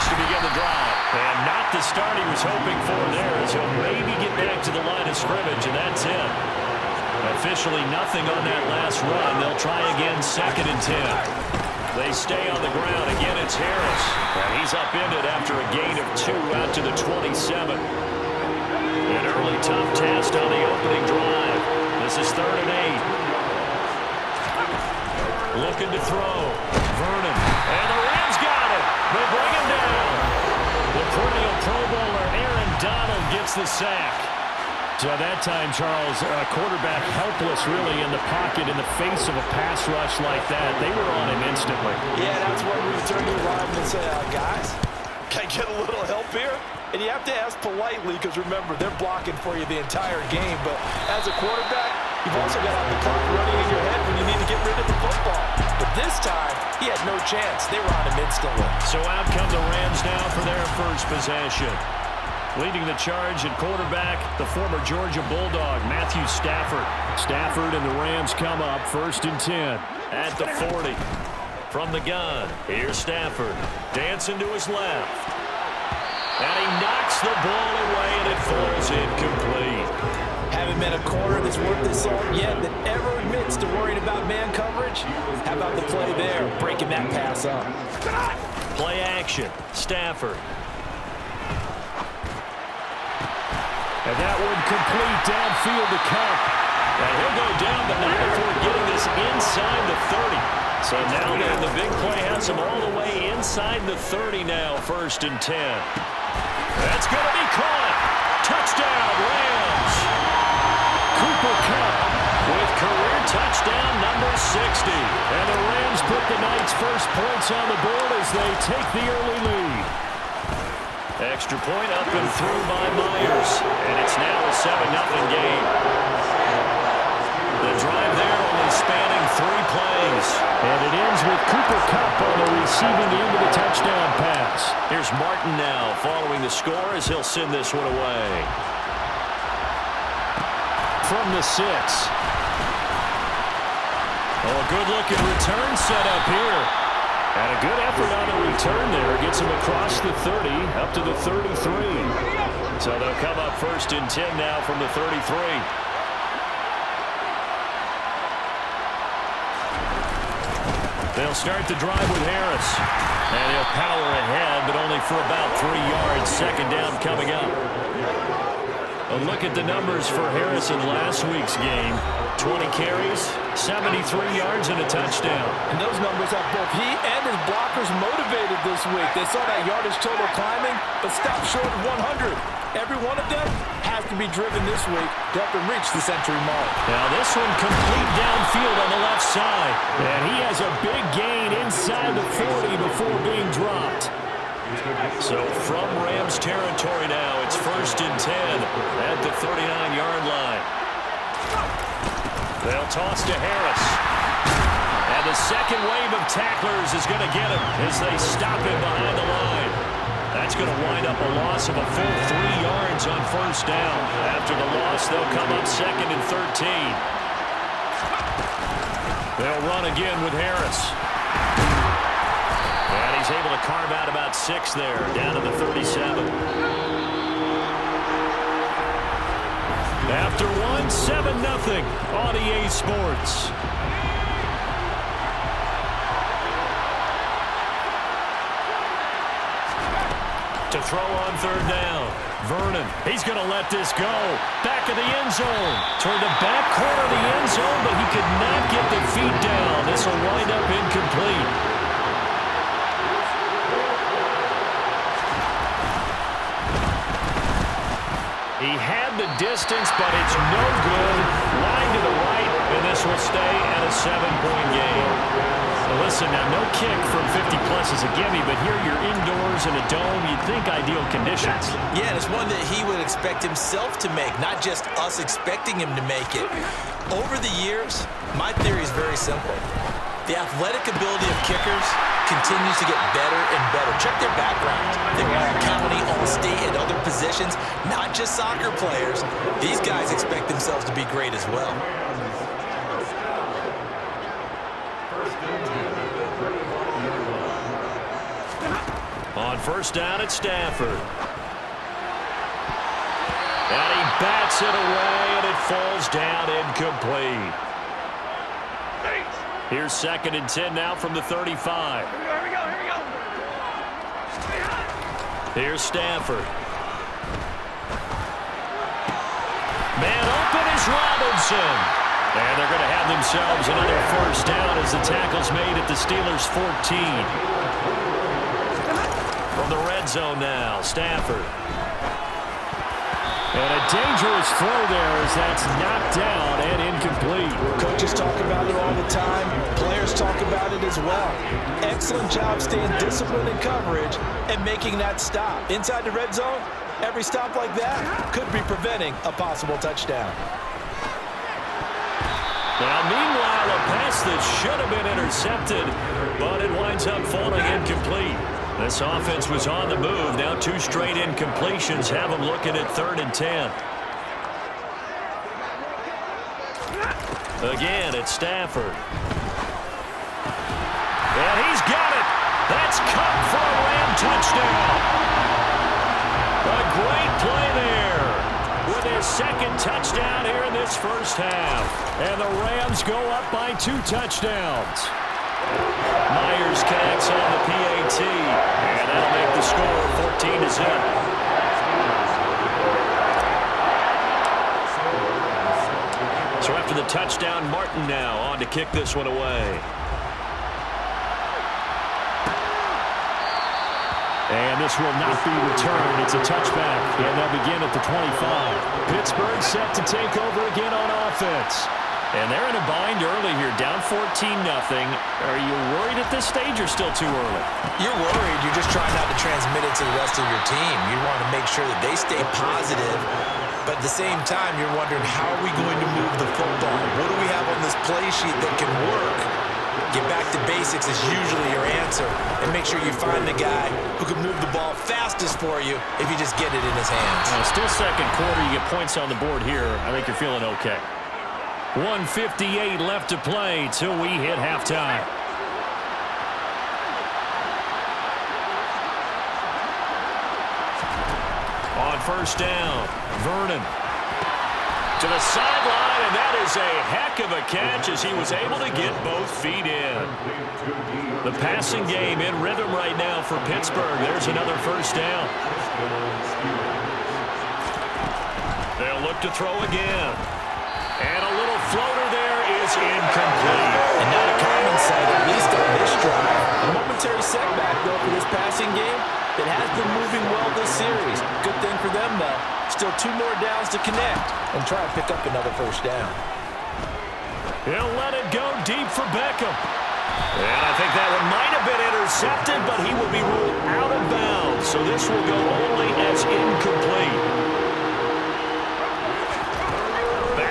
Harris to begin the drive. And not the start he was hoping for there, as he'll maybe get back to the line of scrimmage, and that's it. Officially nothing on that last run. They'll try again, 2nd and 10. They stay on the ground. Again, it's Harris. And he's upended after a gain of 2 out to the 27. An early tough test on the opening drive. This is 3rd and 8. Looking to throw. Vernon. And the Rams got it. They bring him down. The perennial Pro Bowler Aaron Donald gets the sack. So at that time, Charles, quarterback helpless really in the pocket in the face of a pass rush like that. They were on him instantly. Yeah, that's when we turn to the lineman and say, guys, can I get a little help here? And you have to ask politely because, remember, they're blocking for you the entire game. But as a quarterback, you've also got to have the clock running in your head when you need to get rid of the football. But this time, he had no chance. They were on him instantly. So out come the Rams now for their first possession. Leading the charge at quarterback, the former Georgia Bulldog, Matthew Stafford. Stafford and the Rams come up 1st and 10 at the 40. From the gun, here's Stafford. Dancing to his left. And he knocks the ball away, and it falls incomplete. Haven't met a corner that's worth the salt yet that ever admits to worrying about man coverage. How about the play there, breaking that pass up? Play action, Stafford. And that one complete downfield to Cup. And he'll go down, but not before getting this inside the 30. So now then, the big play has him all the way inside the 30 now, 1st and 10. That's going to be caught. Touchdown, Rams. Cooper Kupp with career touchdown number 60. And the Rams put the night's first points on the board as they take the early lead. Extra point up and through by Myers. And it's now a 7-0 game. The drive there only spanning 3 plays. And it ends with Cooper Kupp on the receiving end of the touchdown pass. Here's Martin now following the score as he'll send this one away. From the 6. Oh, a good-looking return set up here. And a good effort on the return there. Gets him across the 30, up to the 33. So they'll come up 1st and 10 now from the 33. They'll start the drive with Harris. And he'll power ahead, but only for about 3 yards. 2nd down coming up. A look at the numbers for Harris in last week's game. 20 carries, 73 yards, and a touchdown. And those numbers have both he and his blockers motivated this week. They saw that yardage total climbing, but stopped short of 100. Every one of them has to be driven this week to help him reach the century mark. Now this one complete downfield on the left side. And he has a big gain inside the 40 before being dropped. So from Rams territory now, it's 1st and 10 at the 39-yard line. They'll toss to Harris. And the second wave of tacklers is going to get him as they stop him behind the line. That's going to wind up a loss of a full 3 yards on 1st down. After the loss, they'll come up 2nd and 13. They'll run again with Harris. And he's able to carve out about 6 there, down to the 37. After one, 7-0 on EA Sports. To throw on 3rd down. Vernon, he's going to let this go. Back of the end zone. Toward the back corner of the end zone, but he could not get the feet down. This will wind up incomplete. He had the distance, but it's no good. Line to the right, and this will stay at a 7-point game. Well, listen, now no kick from 50-plus is a gimme, but here you're indoors in a dome. You'd think ideal conditions. Yeah, and it's one that he would expect himself to make, not just us expecting him to make it. Over the years, my theory is very simple. The athletic ability of kickers continues to get better and better. Check their backgrounds. They were all county, all state, and other positions, not just soccer players. These guys expect themselves to be great as well. On first down, it's Stafford. And he bats it away, and it falls down incomplete. Here's 2nd and 10 now from the 35. Here we go. Here's Stafford. Man open is Robinson. And they're going to have themselves another first down as the tackle's made at the Steelers' 14. From the red zone now, Stafford. And a dangerous throw there as that's knocked down and incomplete. Coaches talk about it all the time. Players talk about it as well. Excellent job staying disciplined in coverage and making that stop. Inside the red zone, every stop like that could be preventing a possible touchdown. Now, meanwhile, a pass that should have been intercepted, but it winds up falling incomplete. This offense was on the move. Now 2 straight incompletions have them looking at 3rd and 10. Again, it's Stafford. And he's got it. That's Cup for a Ram touchdown. A great play there with his 2nd touchdown here in this first half. And the Rams go up by 2 touchdowns. Myers connects on the PAT, and that'll make the score 14-0. So after the touchdown, Martin now on to kick this one away. And this will not be returned. It's a touchback, and they'll begin at the 25. Pittsburgh set to take over again on offense. And they're in a bind early here, down 14-0. Are you worried at this stage or still too early? You're worried. You're just trying not to transmit it to the rest of your team. You want to make sure that they stay positive, but at the same time, you're wondering, how are we going to move the football? What do we have on this play sheet that can work? Get back to basics is usually your answer, and make sure you find the guy who can move the ball fastest for you if you just get it in his hands. Still second quarter, you get points on the board here. I think you're feeling okay. 1:58 left to play till we hit halftime. On first down, Vernon to the sideline, and that is a heck of a catch as he was able to get both feet in. The passing game in rhythm right now for Pittsburgh. There's another first down. They'll look to throw again. And a little floater there is incomplete. And not a common sight, at least on this drive. A momentary setback, though, for this passing game that has been moving well this series. Good thing for them, though. Still 2 more downs to connect and try to pick up another first down. He'll let it go deep for Beckham. And I think that one might have been intercepted, but he will be ruled out of bounds. So this will go only as incomplete.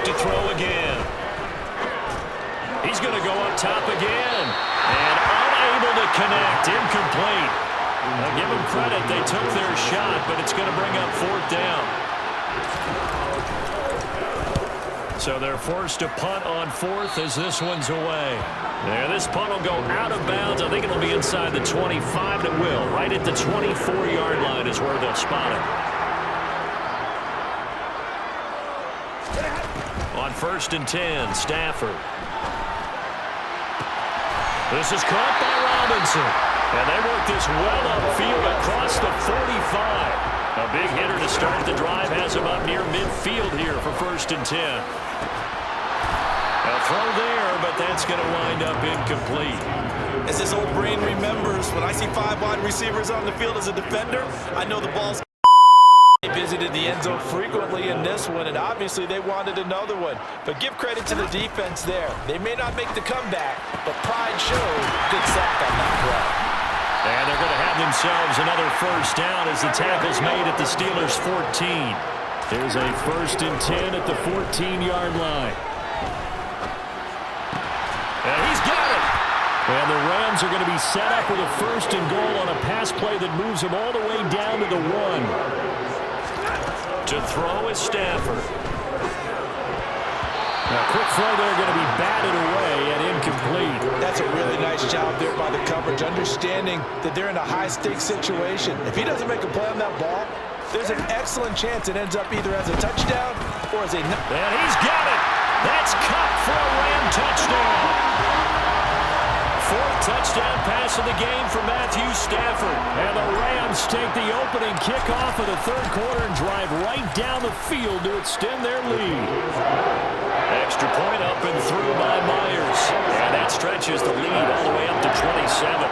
To throw again. He's going to go up top again. And unable to connect. Incomplete. Now give them credit. They took their shot, but it's going to bring up 4th down. So they're forced to punt on 4th as this one's away. There, this punt will go out of bounds. I think it'll be inside the 25. It will. Right at the 24-yard line is where they'll spot it. On 1st and 10, Stafford. This is caught by Robinson. And they work this well upfield across the 45. A big hitter to start the drive has him up near midfield here for 1st and 10. A throw there, but that's going to wind up incomplete. As this old brain remembers, when I see 5 wide receivers on the field as a defender, I know the ball's... They visited the end zone frequently in this one, and obviously they wanted another one. But give credit to the defense there. They may not make the comeback, but pride showed. Good sack on that play. And they're going to have themselves another first down as the tackle's made at the Steelers' 14. There's a 1st and 10 at the 14-yard line. And he's got it. And the Rams are going to be set up with a 1st and goal on a pass play that moves them all the way down to the 1. To throw is Stafford. Now, quick throw there going to be batted away and incomplete. That's a really nice advantage out there by the coverage, understanding that they're in a high-stakes situation. If he doesn't make a play on that ball, there's an excellent chance it ends up either as a touchdown or as a... And he's got it. That's Cup for a Ram touchdown. Fourth touchdown pass of the game for Matthew Stafford. And the Rams take the opening kickoff of the third quarter and drive right down the field to extend their lead. Extra point up and through by Myers. And that stretches the lead all the way up to 27.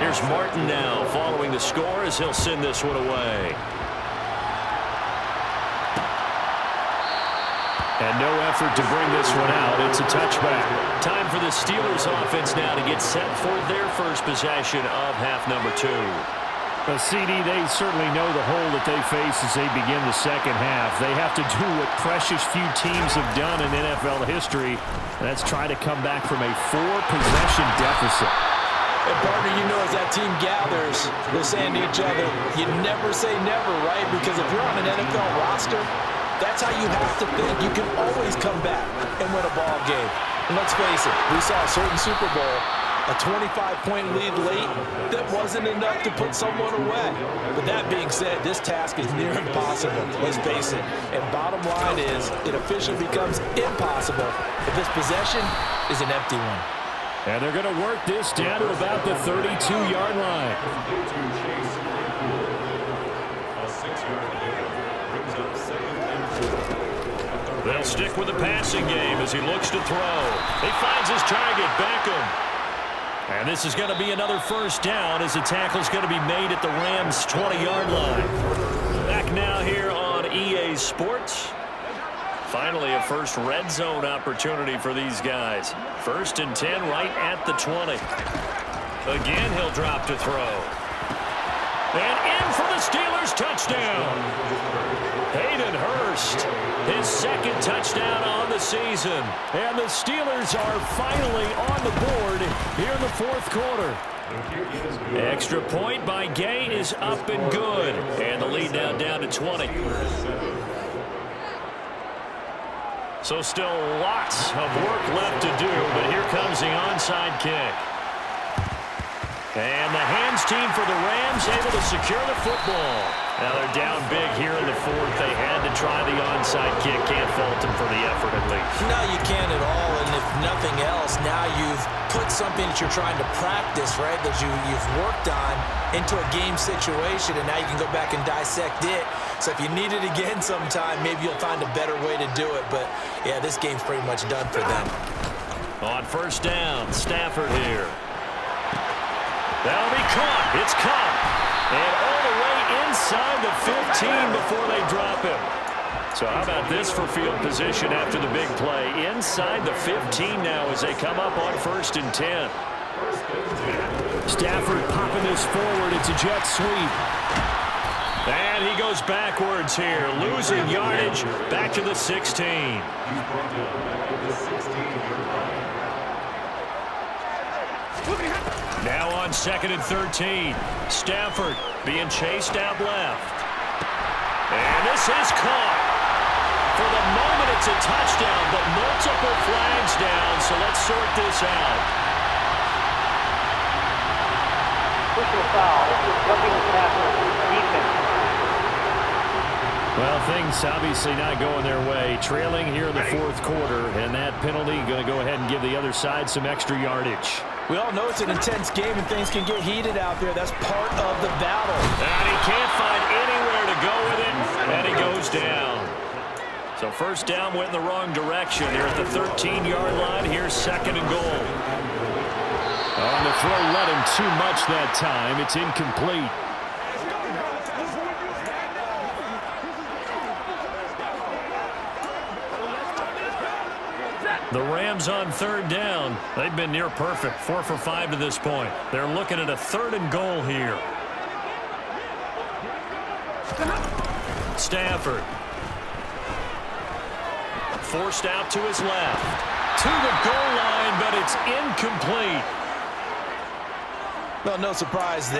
Here's Martin now following the score as he'll send this one away. And no effort to bring this one out. It's a touchback. Time for the Steelers offense now to get set for their first possession of half number 2. Well, CD, they certainly know the hole that they face as they begin the second half. They have to do what precious few teams have done in NFL history. That's try to come back from a 4-possession deficit. And partner, you know, as that team gathers, they're saying to each other, you never say never, right? Because if you're on an NFL roster, that's how you have to think. You can always come back and win a ball game. And let's face it, we saw a certain Super Bowl, a 25-point lead late that wasn't enough to put someone away. But that being said, this task is near impossible, let's face it. And bottom line is, it officially becomes impossible if this possession is an empty one. And they're going to work this down to about the 32-yard line. They'll stick with the passing game as he looks to throw. He finds his target, Beckham. And this is going to be another first down as the tackle's going to be made at the Rams' 20-yard line. Back now here on EA Sports. Finally, a first red zone opportunity for these guys. 1st and 10 right at the 20. Again, he'll drop to throw. And in for the Steelers, touchdown. Hayden Hurst, his second touchdown on the season. And the Steelers are finally on the board here in the fourth quarter. Extra point by Gay is up and good. And the lead now down to 20. So still lots of work left to do, but here comes the onside kick. And the hands team for the Rams able to secure the football. Now they're down big here in the fourth. They had to try the onside kick. Can't fault them for the effort at least. No, you can't at all. And if nothing else, now you've put something that you're trying to practice, right, that you've worked on into a game situation, and now you can go back and dissect it. So if you need it again sometime, maybe you'll find a better way to do it. But, yeah, this game's pretty much done for them. On first down, Stafford here. That'll be caught. It's caught. And all the way inside the 15 before they drop him. So how about this for field position after the big play? Inside the 15 now as they come up on 1st and 10. Stafford popping this forward. It's a jet sweep. And he goes backwards here, losing yardage back to the 16. Now on 2nd and 13. Stafford being chased out left. And this is caught. For the moment, it's a touchdown, but multiple flags down, so let's sort this out. Personal foul. Jumping the tackle. Defense. Well, things obviously not going their way. Trailing here in the fourth quarter, and that penalty going to go ahead and give the other side some extra yardage. We all know it's an intense game and things can get heated out there. That's part of the battle. And he can't find anywhere to go with it, and he goes down. So first down went in the wrong direction. They're at the 13-yard line. Here's 2nd and goal. On the throw, let him too much that time. It's incomplete. The Rams on 3rd down. They've been near perfect. 4 for 5 to this point. They're looking at a 3rd and goal here. Stafford. Forced out to his left. To the goal line, but it's incomplete. Well, no surprise there.